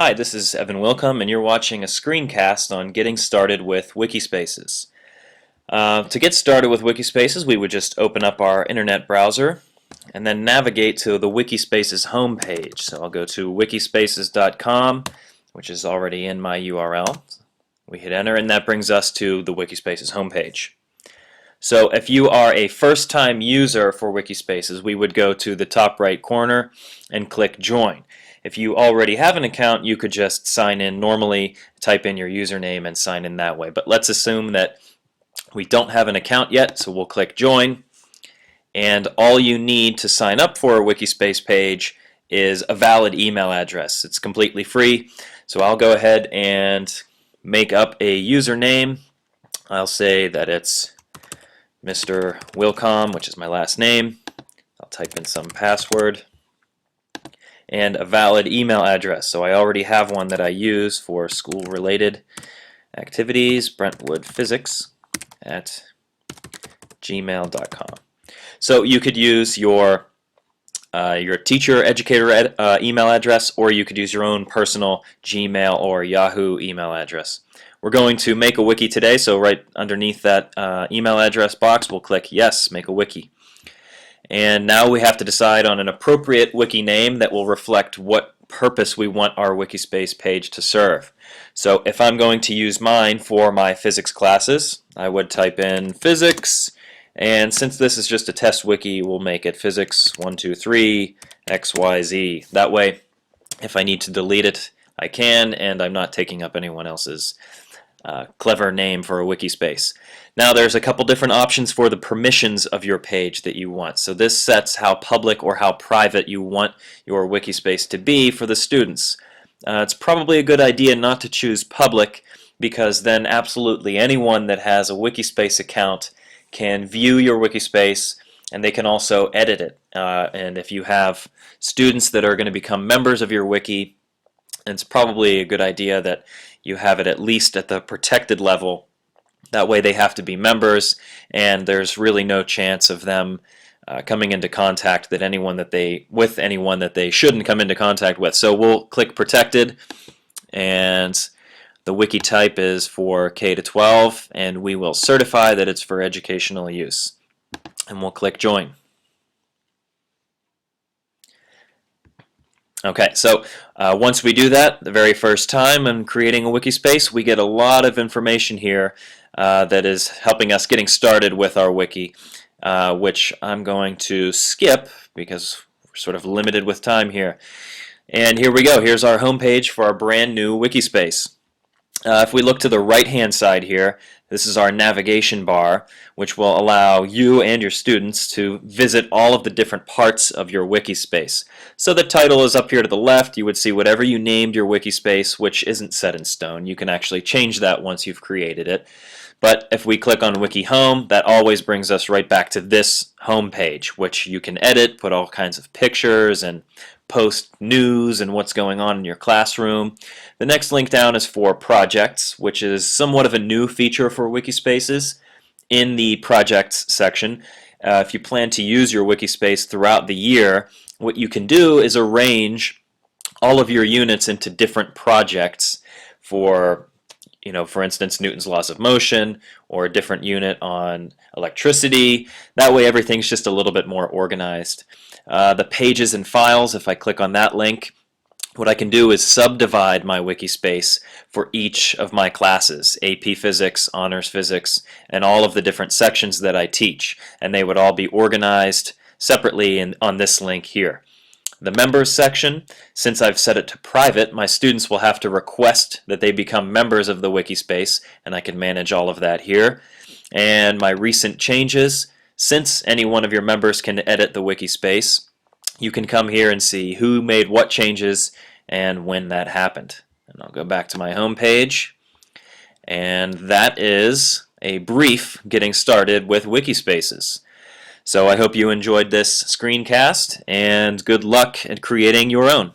Hi, this is Evan Willkomme, and you're watching a screencast on getting started with Wikispaces. To get started with Wikispaces, we would just open up our internet browser and then navigate to the Wikispaces homepage. So I'll go to wikispacesTutorial.com, which is already in my URL. We hit enter, and that brings us to the Wikispaces homepage. So if you are a first-time user for Wikispaces, we would go to the top right corner and click Join. If you already have an account, you could just sign in normally, type in your username and sign in that way. But let's assume that we don't have an account yet, so we'll click Join. And all you need to sign up for a Wikispace page is a valid email address. It's completely free, so I'll go ahead and make up a username. I'll say that it's Mr. Willkomme, which is my last name. I'll type in some password and a valid email address. So I already have one that I use for school-related activities, brentwoodphysics@gmail.com. So you could use your teacher educator email address, or you could use your own personal Gmail or Yahoo email address. We're going to make a wiki today, so right underneath that email address box we'll click Yes, make a wiki. And now we have to decide on an appropriate wiki name that will reflect what purpose we want our Wikispace page to serve. So if I'm going to use mine for my physics classes, I would type in physics, and since this is just a test wiki, we'll make it physics 123 XYZ. That way, if I need to delete it, I can, and I'm not taking up anyone else's clever name for a Wikispace. Now there's a couple different options for the permissions of your page that you want. So this sets how public or how private you want your Wikispace to be for the students. It's probably a good idea not to choose public, because then absolutely anyone that has a Wikispace account can view your Wikispace, and they can also edit it. And if you have students that are going to become members of your wiki, it's probably a good idea that you have it at least at the protected level. That way they have to be members, and there's really no chance of them coming into contact with anyone that they shouldn't come into contact with. So we'll click protected, and the wiki type is for K to 12, and we will certify that it's for educational use. And we'll click join. Okay, so once we do that, the very first time in creating a Wikispace, we get a lot of information here that is helping us getting started with our wiki, which I'm going to skip because we're sort of limited with time here. And here we go. Here's our homepage for our brand new Wikispace. If we look to the right-hand side here, this is our navigation bar, which will allow you and your students to visit all of the different parts of your Wikispace. So the title is up here to the left. You would see whatever you named your Wikispace, which isn't set in stone. You can actually change that once you've created it. But if we click on Wiki Home, that always brings us right back to this home page, which you can edit, put all kinds of pictures, and post news and what's going on in your classroom. The next link down is for projects, which is somewhat of a new feature for Wikispaces. In the projects section, if you plan to use your Wikispace throughout the year, what you can do is arrange all of your units into different projects for instance, Newton's laws of motion, or a different unit on electricity. That way everything's just a little bit more organized. The pages and files, if I click on that link, what I can do is subdivide my Wikispace for each of my classes, AP Physics, Honors Physics, and all of the different sections that I teach. And they would all be organized separately on this link here. The members section, since I've set it to private, my students will have to request that they become members of the Wikispace, and I can manage all of that here. And my recent changes, since any one of your members can edit the Wikispace, you can come here and see who made what changes and when that happened. And I'll go back to my home page, and that is a brief getting started with Wikispaces. So I hope you enjoyed this screencast, and good luck at creating your own.